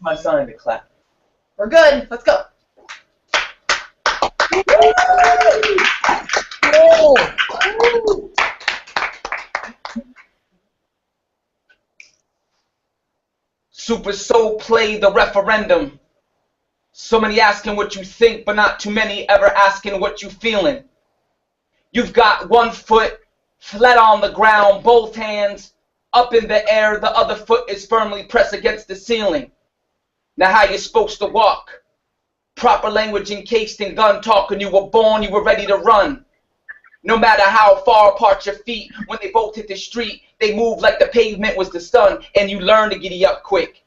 My sign to clap. We're good. Let's go. Super Soul play the referendum. So many asking what you think, but not too many ever asking what you feeling. You've got one foot flat on the ground, both hands up in the air, the other foot is firmly pressed against the ceiling. Now how you supposed to walk? Proper language encased in gun talk. When you were born, you were ready to run. No matter how far apart your feet, when they both hit the street, they move like the pavement was the sun, and you learn to giddy up quick.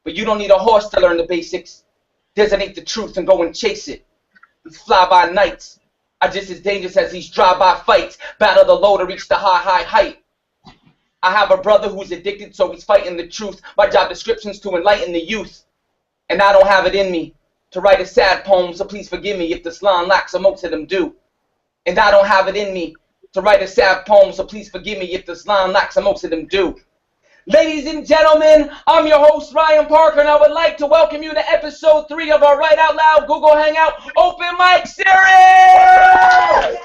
But you don't need a horse to learn the basics. Designate the truth and go and chase it. These fly-by nights are just as dangerous as these drive-by fights. Battle the low to reach the high height. I have a brother who's addicted, so he's fighting the truth. My job description's to enlighten the youth. And I don't have it in me to write a sad poem, so please forgive me if the slime lacks, or most of them do. And I don't have it in me to write a sad poem, so please forgive me if the slime lacks, or most of them do. Ladies and gentlemen, I'm your host, Ryan Parker, and I would like to welcome you to episode 3 of our Write Out Loud Google Hangout Open Mic Series! Shout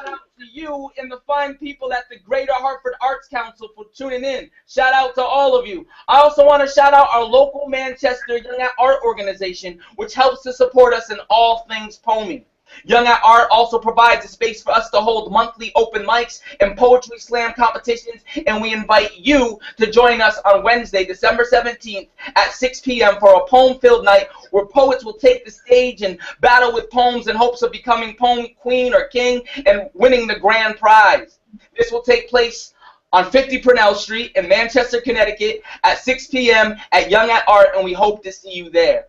out to you and the fine people at the Greater Hartford Arts Council for tuning in. Shout out to all of you. I also want to shout out our local Manchester Young at Art organization, which helps to support us in all things poeming. Young at Art also provides a space for us to hold monthly open mics and poetry slam competitions, and we invite you to join us on Wednesday, December 17th at 6 p.m. for a poem-filled night where poets will take the stage and battle with poems in hopes of becoming poem queen or king and winning the grand prize. This will take place on 50 Purnell Street in Manchester, Connecticut at 6 p.m. at Young at Art, and we hope to see you there.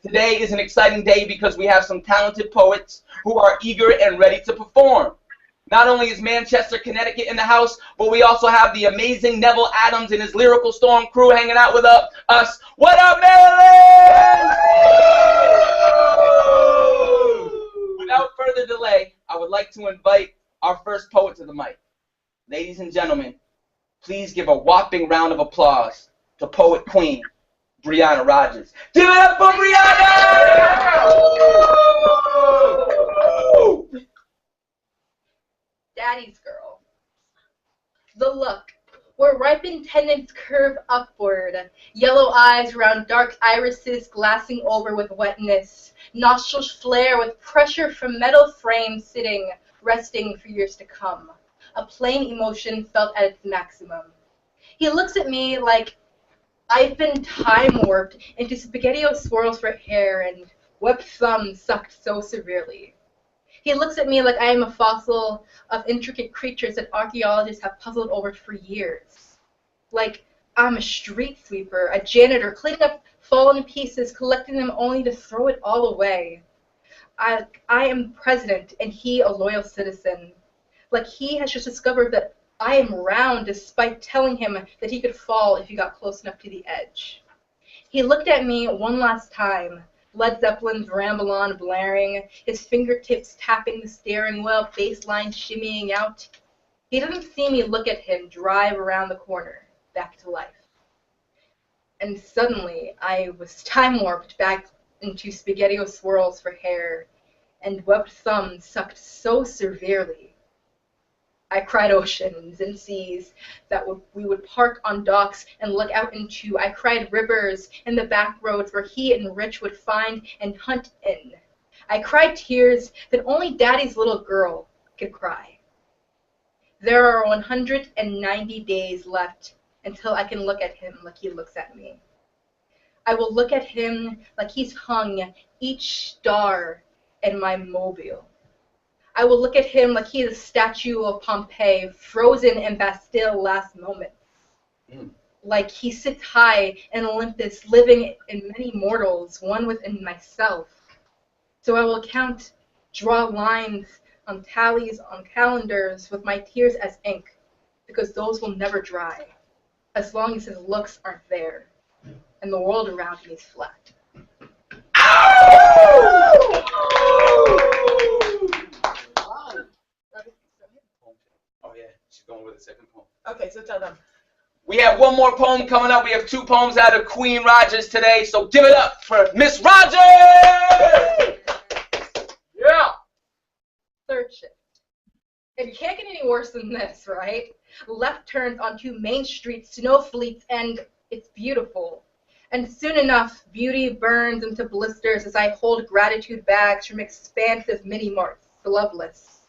Today is an exciting day because we have some talented poets who are eager and ready to perform. Not only is Manchester, Connecticut in the house, but we also have the amazing Neville Adams and his Lyrikal Storm crew hanging out with us. What up, Maryland? Without further delay, I would like to invite our first poet to the mic. Ladies and gentlemen, please give a whopping round of applause to Poet Queen, Brianna Rogers. Give it up for Brianna! Daddy's girl. The look, where ripened tendons curve upward, yellow eyes around dark irises glassing over with wetness, nostrils flare with pressure from metal frames sitting, resting for years to come. A plain emotion felt at its maximum. He looks at me like I've been time-warped into SpaghettiOs swirls for hair and webbed thumbs sucked so severely. He looks at me like I am a fossil of intricate creatures that archaeologists have puzzled over for years. Like I'm a street sweeper, a janitor, cleaning up fallen pieces, collecting them only to throw it all away. I am president and he a loyal citizen. Like he has just discovered that I am round despite telling him that he could fall if he got close enough to the edge. He looked at me one last time, Led Zeppelin's Ramble On blaring, his fingertips tapping the steering wheel, bass line shimmying out. He didn't see me look at him drive around the corner, back to life. And suddenly I was time-warped back into SpaghettiOs swirls for hair, and webbed thumbs sucked so severely. I cried oceans and seas that we would park on docks and look out into. I cried rivers and the back roads where he and Rich would find and hunt in. I cried tears that only Daddy's little girl could cry. There are 190 days left until I can look at him like he looks at me. I will look at him like he's hung each star in my mobile. I will look at him like he is a statue of Pompeii, frozen in Bastille last moments. Like he sits high in Olympus, living in many mortals, one within myself. So I will count, draw lines on tallies on calendars with my tears as ink, because those will never dry, as long as his looks aren't there, and the world around me is flat. Oh yeah, she's going with the second poem. Okay, so tell them. We have one more poem coming up. We have 2 poems out of Queen Rogers today, so give it up for Miss Rogers! Yeah! Third shift. It can't get any worse than this, right? Left turns onto Main Street, snow fleets, and it's beautiful. And soon enough, beauty burns into blisters as I hold gratitude bags from expansive mini-marts, gloveless.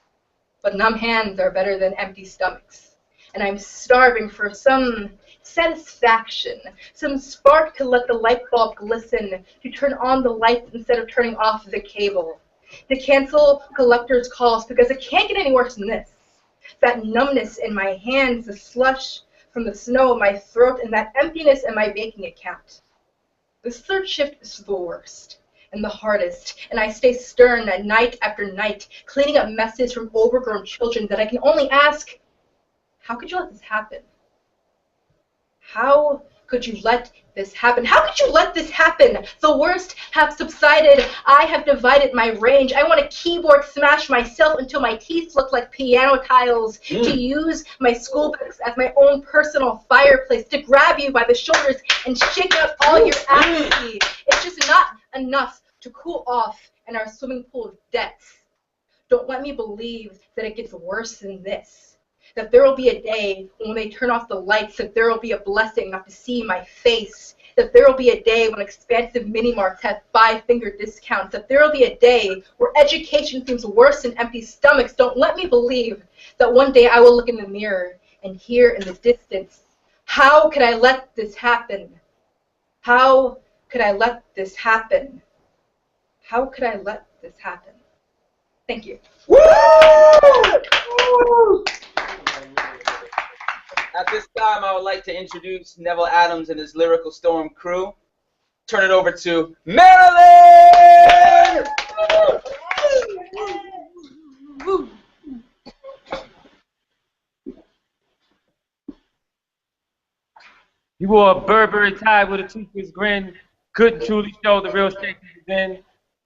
But numb hands are better than empty stomachs. And I'm starving for some satisfaction, some spark to let the light bulb glisten, to turn on the lights instead of turning off the cable, to cancel collector's calls because it can't get any worse than this. That numbness in my hands, the slush from the snow in my throat, and that emptiness in my banking account. This third shift is the worst and the hardest, and I stay stern night after night, cleaning up messes from overgrown children that I can only ask, how could you let this happen? How could you let this happen? How could you let this happen? The worst have subsided. I have divided my range. I want to keyboard smash myself until my teeth look like piano tiles, to use my school books as my own personal fireplace, to grab you by the shoulders and shake out all your apathy. It's just not enough to cool off in our swimming pool of death. Don't let me believe that it gets worse than this. That there will be a day when they turn off the lights, that there will be a blessing not to see my face, that there will be a day when expansive mini-marts have 5-finger discounts, that there will be a day where education seems worse than empty stomachs. Don't let me believe that one day I will look in the mirror and hear in the distance, how could I let this happen? How could I let this happen? How could I let this happen? Thank you. Woo! At this time, I would like to introduce Neville Adams and his Lyrical Storm crew. Turn it over to Maryland! He wore a Burberry tie with a toothless grin, couldn't truly show the real shape he was in.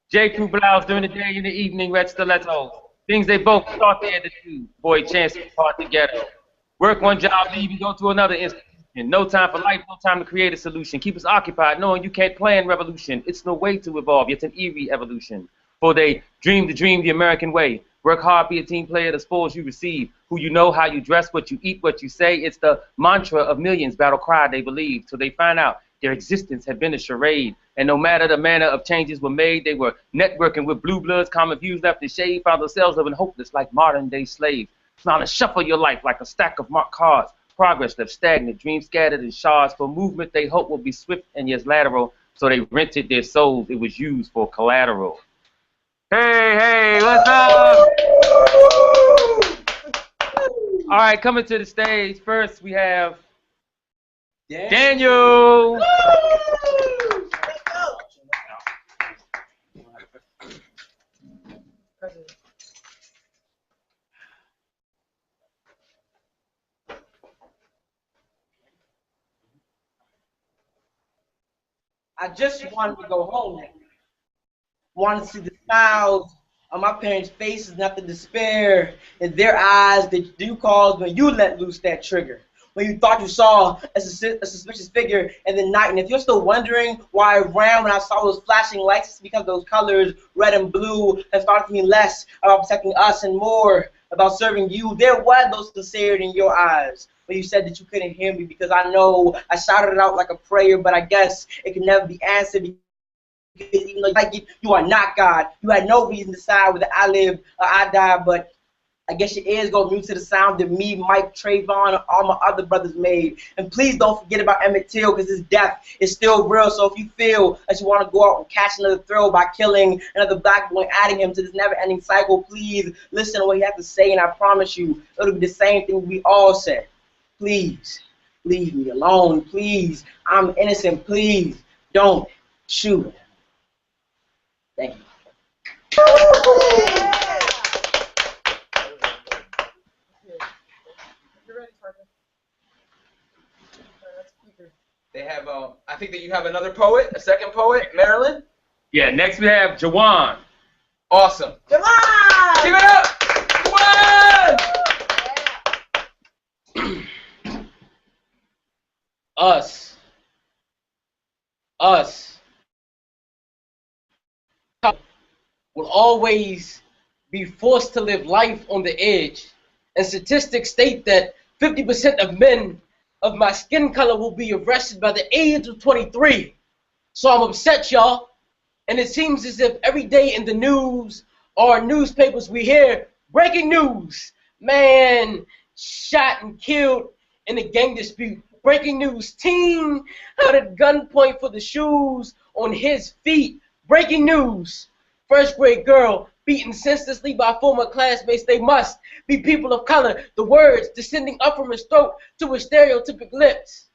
J.Crew blouse during the day and the evening, red stilettos. Things they both thought they had to do. Boy, chance to part together. Work one job, leave, and go to another institution. No time for life, no time to create a solution. Keep us occupied, knowing you can't plan revolution. It's no way to evolve, it's an eerie evolution. For they dream the American way. Work hard, be a team player, the spoils you receive. Who you know, how you dress, what you eat, what you say. It's the mantra of millions, battle cry they believe. Till they find out their existence had been a charade. And no matter the manner of changes were made, they were networking with blue bloods, common views left to shade, found themselves living hopeless like modern day slaves. Now to shuffle your life like a stack of marked cards. Progress left stagnant, dreams scattered in shards. For movement they hope will be swift and yet lateral. So they rented their souls, it was used for collateral. Hey, what's up? All right, coming to the stage. First we have Daniel. I just wanted to go home now. Wanted to see the smiles on my parents' faces, not the despair in their eyes that you caused when you let loose that trigger. When you thought you saw a suspicious figure in the night. And if you're still wondering why I ran when I saw those flashing lights, it's because those colors, red and blue, have started to mean less about protecting us and more about serving you. There was no sincerity in your eyes when you said that you couldn't hear me, because I know I shouted it out like a prayer, but I guess it can never be answered. Even though you are not God, you had no reason to decide whether I live or I die, but I guess your ears go mute to the sound that me, Mike, Trayvon, and all my other brothers made. And please don't forget about Emmett Till, because his death is still real. So if you feel that you want to go out and catch another thrill by killing another black boy, adding him to this never-ending cycle, please listen to what he has to say, and I promise you, it'll be the same thing we all said. Please, leave me alone. Please, I'm innocent. Please, don't shoot. Thank you. They have, I think that you have another poet, a second poet, Maryland. Yeah, next we have Jawan. Awesome. Jawan! Give it up! Jawan! us will always be forced to live life on the edge. And statistics state that 50% of men of my skin color will be arrested by the age of 23. So I'm upset, y'all. And it seems as if every day in the news or newspapers we hear breaking news. Man shot and killed in a gang dispute. Breaking news. Teen held at gunpoint for the shoes on his feet. Breaking news. First grade girl beaten senselessly by former classmates. They must be people of color. The words descending up from his throat to his stereotypic lips.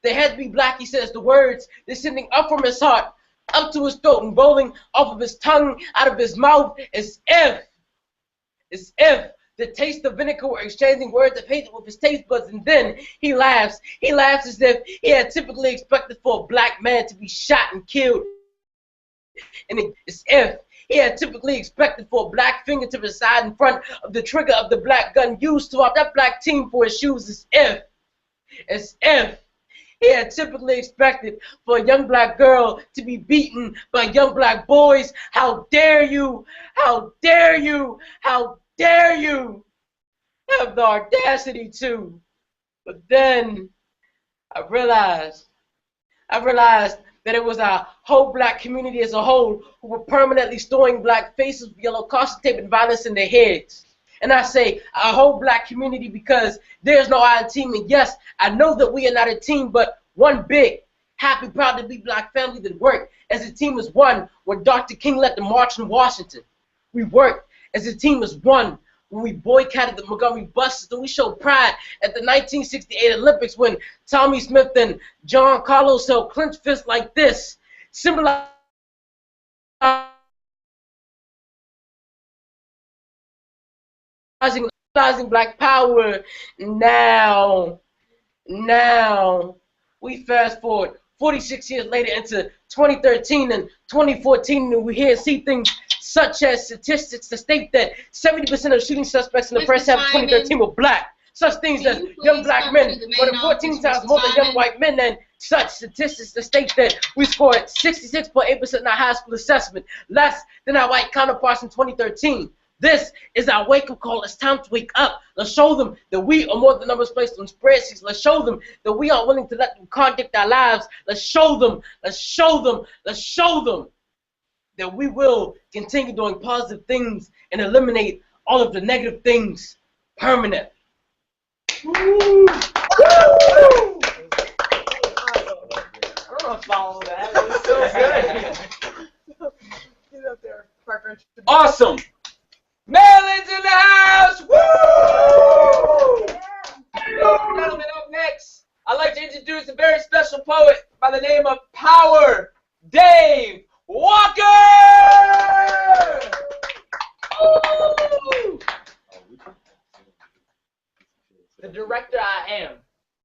They had to be black, he says. The words descending up from his heart, up to his throat and rolling off of his tongue, out of his mouth, as if the taste of vinegar were exchanging words of hate with his taste buds. And then he laughs. He laughs as if he had typically expected for a black man to be shot and killed. And as if he had typically expected for a black finger to reside in front of the trigger of the black gun used to swap that black team for his shoes. As if he had typically expected for a young black girl to be beaten by young black boys. How dare you? How dare you? How dare you have the audacity to? But then I realized that it was our whole black community as a whole who were permanently storing black faces with yellow caution tape and violence in their heads. And I say our whole black community because there's no I in team. And yes, I know that we are not a team, but one big, happy, proud to be black family that worked as a team as one when Dr. King led the march in Washington. We worked as a team as one when we boycotted the Montgomery buses, and we showed pride at the 1968 Olympics when Tommy Smith and John Carlos held clenched fists like this, symbolizing black power. Now, we fast forward 46 years later into 2013 and 2014, and we hear and see things such as statistics that state that 70% of shooting suspects in the first half of 2013 were black. Such things as young black men more than 14 times more than young white men, and such statistics that state that we scored 66.8% in our high school assessment, less than our white counterparts in 2013. This is our wake-up call. It's time to wake up. Let's show them that we are more than numbers placed on spreadsheets. Let's show them that we aren't willing to let them contradict our lives. Let's show them that we will continue doing positive things and eliminate all of the negative things permanently. I don't know if follow that. It was so good. Get up there, Parker. Awesome. Maryland's in the house. Woo! Ladies and gentlemen, up next, I'd like to introduce a very special poet by the name of Power Dave Walker. Woo! The director I am,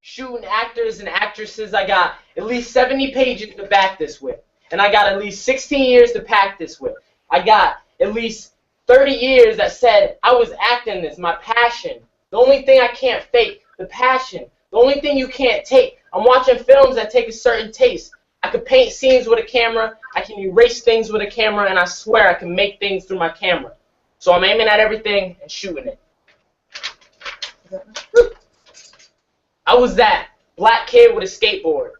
shooting actors and actresses. I got at least 70 pages to back this with, and I got at least 16 years to pack this with. I got at least 30 years that said I was acting this, my passion. The only thing I can't fake, the passion. The only thing you can't take. I'm watching films that take a certain taste. I can paint scenes with a camera, I can erase things with a camera, and I swear I can make things through my camera. So I'm aiming at everything and shooting it. I was that black kid with a skateboard.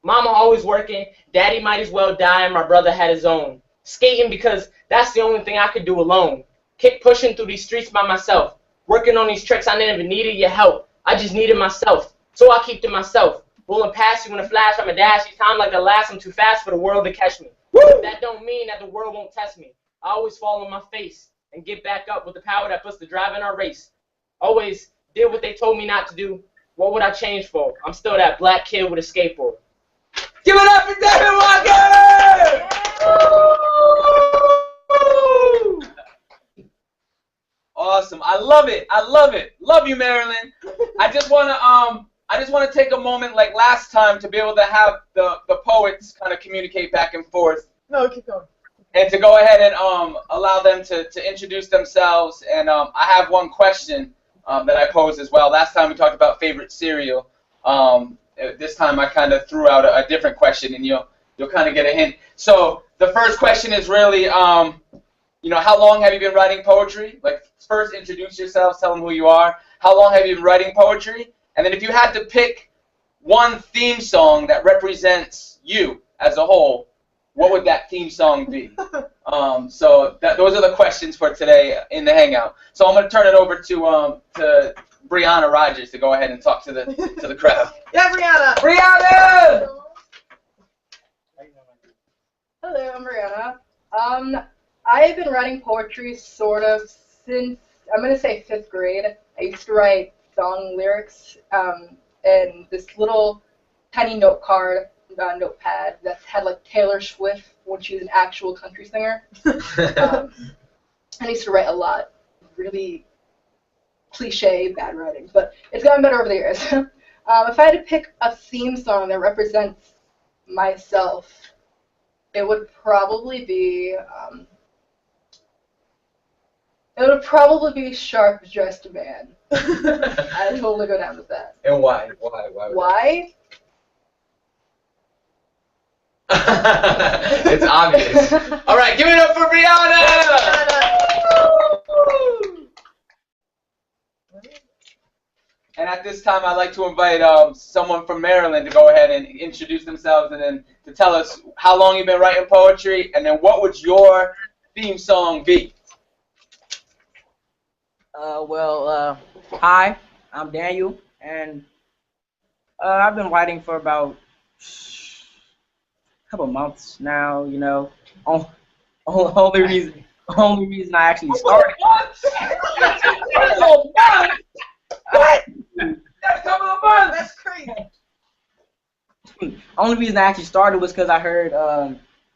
Mama always working, daddy might as well die, and my brother had his own. Skating because that's the only thing I could do alone. Kick pushing through these streets by myself. Working on these tricks, I never needed your help. I just needed myself. So I keep to myself. Rolling past you in a flash, I'm a dash. Each time like the last, I'm too fast for the world to catch me. But that don't mean that the world won't test me. I always fall on my face and get back up with the power that puts the drive in our race. Always did what they told me not to do. What would I change for? I'm still that black kid with a skateboard. Give it up for David Walker! Awesome. I love it. I love it. Love you, Maryland. I just wanna take a moment like last time to be able to have the poets kind of communicate back and forth. No, keep going. And to go ahead and allow them to introduce themselves. And I have one question that I posed as well. Last time we talked about favorite cereal. this time I kind of threw out a different question, and you'll kind of get a hint. So the first question is really, you know, how long have you been writing poetry? Like, first introduce yourselves, tell them who you are. How long have you been writing poetry? And then if you had to pick one theme song that represents you as a whole, what would that theme song be? So those are the questions for today in the Hangout. So I'm going to turn it over to Brianna Rogers to go ahead and talk to the crowd. Yeah, Brianna. Brianna! Hello, I'm Brianna. I've been writing poetry sort of since, I'm going to say 5th grade. I used to write song lyrics in this little tiny notepad that had like Taylor Swift when she was an actual country singer. I used to write a lot, really cliche, bad writing, but it's gotten better over the years. If I had to pick a theme song that represents myself, it would probably be Sharp Dressed Man. I'd totally go down with that. And why? Why? It's obvious. All right, give it up for Brianna! And at this time, I'd like to invite someone from Maryland to go ahead and introduce themselves and then to tell us how long you've been writing poetry, and then what would your theme song be? Hi, I'm Daniel, and I've been writing for about a couple months now, you know. Only reason I actually started. What? That's a couple of months. That's crazy. Only reason I actually started was because I heard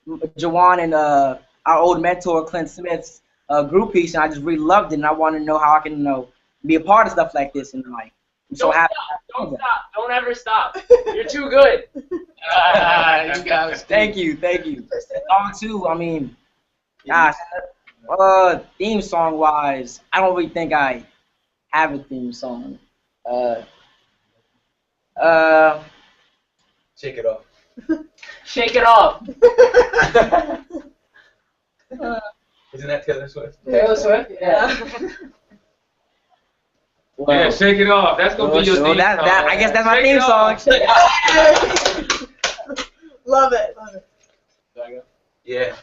Jawan and our old mentor Clint Smith's group piece, and I just really loved it, and I wanted to know how I can, you know, be a part of stuff like this in life. I'm so happy. Don't stop. Don't ever stop. You're too good. Thank you. Song 2, I mean, gosh, theme song wise, I don't really think I have a theme song. Shake it off. Shake it off. Isn't that Taylor Swift? Taylor Swift? Yeah. Yeah, shake it off. That's gonna be your theme song. I guess that's my theme song. Love it. Do I go? Yeah.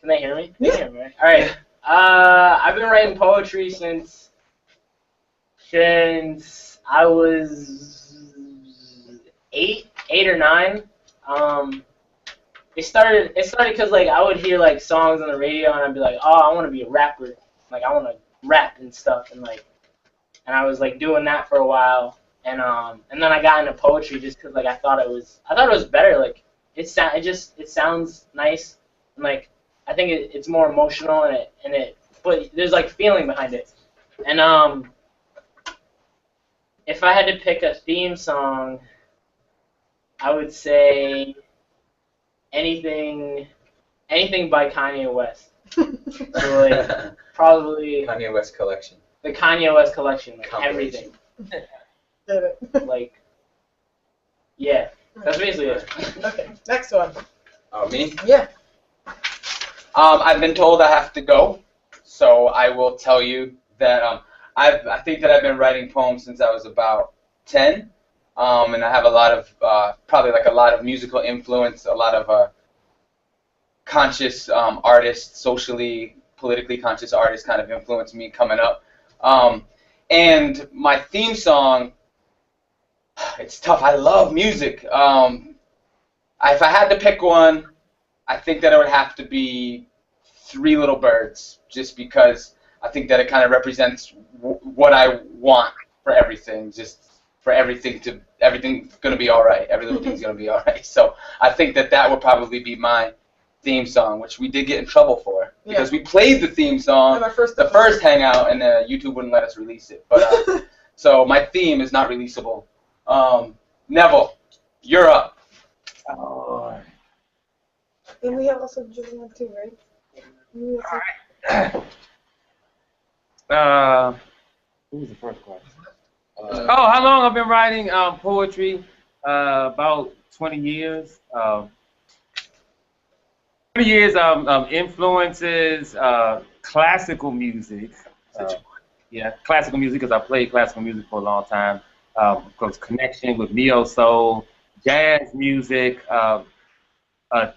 Can they hear me? They can hear me, right? All right. I've been writing poetry since I was 8 or 9. It started because like I would hear like songs on the radio and I'd be like, oh, I want to be a rapper. Like I want to rap and stuff, and I was like doing that for a while, and then I got into poetry just because like I thought it was better. Like it sounds nice, and like I think it's more emotional but there's like feeling behind it. And if I had to pick a theme song, I would say anything by Kanye West. So like probably Kanye West collection. the Kanye West collection, like everything. Did it. Like yeah, that's basically it. Okay, next one. Oh, me? Yeah. I've been told I have to go, so I will tell you that I think that I've been writing poems since I was about 10, and I have a lot of probably like a lot of musical influence, a lot of conscious artists, socially, politically conscious artists kind of influenced me coming up. And my theme song, it's tough. I love music. If I had to pick one, I think that it would have to be Three Little Birds, just because I think that it kind of represents what I want for everything, just for everything's going to be all right. Every little thing's going to be all right. So I think that would probably be my theme song, which we did get in trouble for because we played the theme song the first hangout, and YouTube wouldn't let us release it. But so my theme is not releasable. Neville, you're up. Oh. And we have also Julian too, right? Alright. Who was the first question? Oh, how long I've been writing poetry? About 20 years. 20 years. Influences classical music. Yeah, classical music because I played classical music for a long time. Of course, connection with neo soul, jazz music. A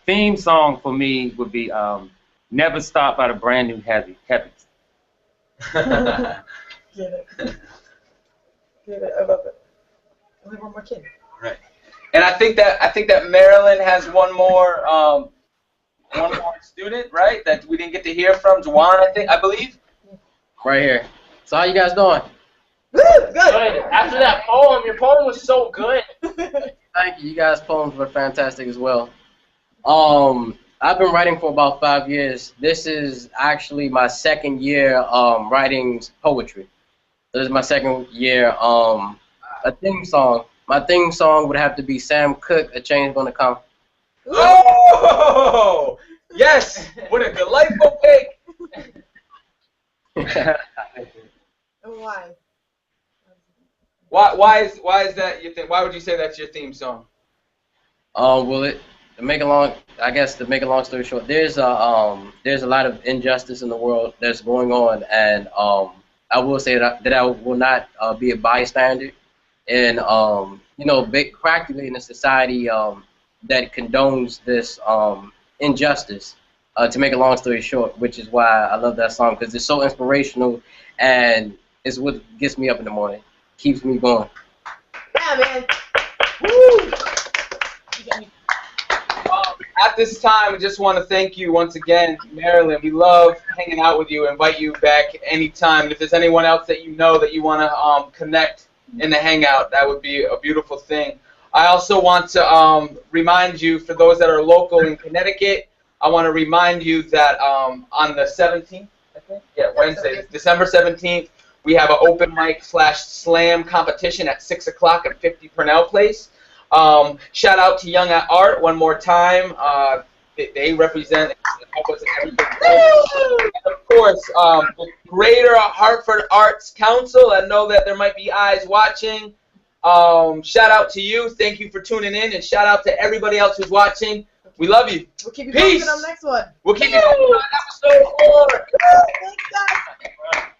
theme song for me would be "Never Stop" by the Brand New Heavies. Get it. Get it. I love it. I have one more kid. Right. And I think that Maryland has one more student, right? That we didn't get to hear from. Juwan, I believe. Right here. So how you guys doing? Good. Good. After that poem, your poem was so good. Thank you. You guys' poems were fantastic as well. I've been writing for about 5 years. This is actually my second year writing poetry. This is my second year. A theme song. My theme song would have to be Sam Cooke, A Change Gonna Come. Oh, yes! What a delightful pick. And why? Why is that your thing? Why would you say that's your theme song? To make a long story short, there's a lot of injustice in the world that's going on, and I will say that I will not be a bystander, and practically in a society that condones this injustice. To make a long story short, which is why I love that song because it's so inspirational, and it's what gets me up in the morning, keeps me going. Yeah, man. Woo! At this time, I just want to thank you once again, Marilyn. We love hanging out with you. Invite you back anytime. If there's anyone else that you know that you want to connect in the hangout, that would be a beautiful thing. I also want to remind you, for those that are local in Connecticut, I want to remind you that on the 17th, I think, yeah, Wednesday, December 17th, we have an open mic /slam competition at 6 o'clock at 50 Purnell Place. Shout out to Young at Art one more time. They represent and help us in everything. And of course, the Greater Hartford Arts Council. I know that there might be eyes watching. Shout out to you. Thank you for tuning in, and shout out to everybody else who's watching. We love you. We'll keep you Peace. posted on the next one. We'll keep you posted on episode 4. Thanks, guys.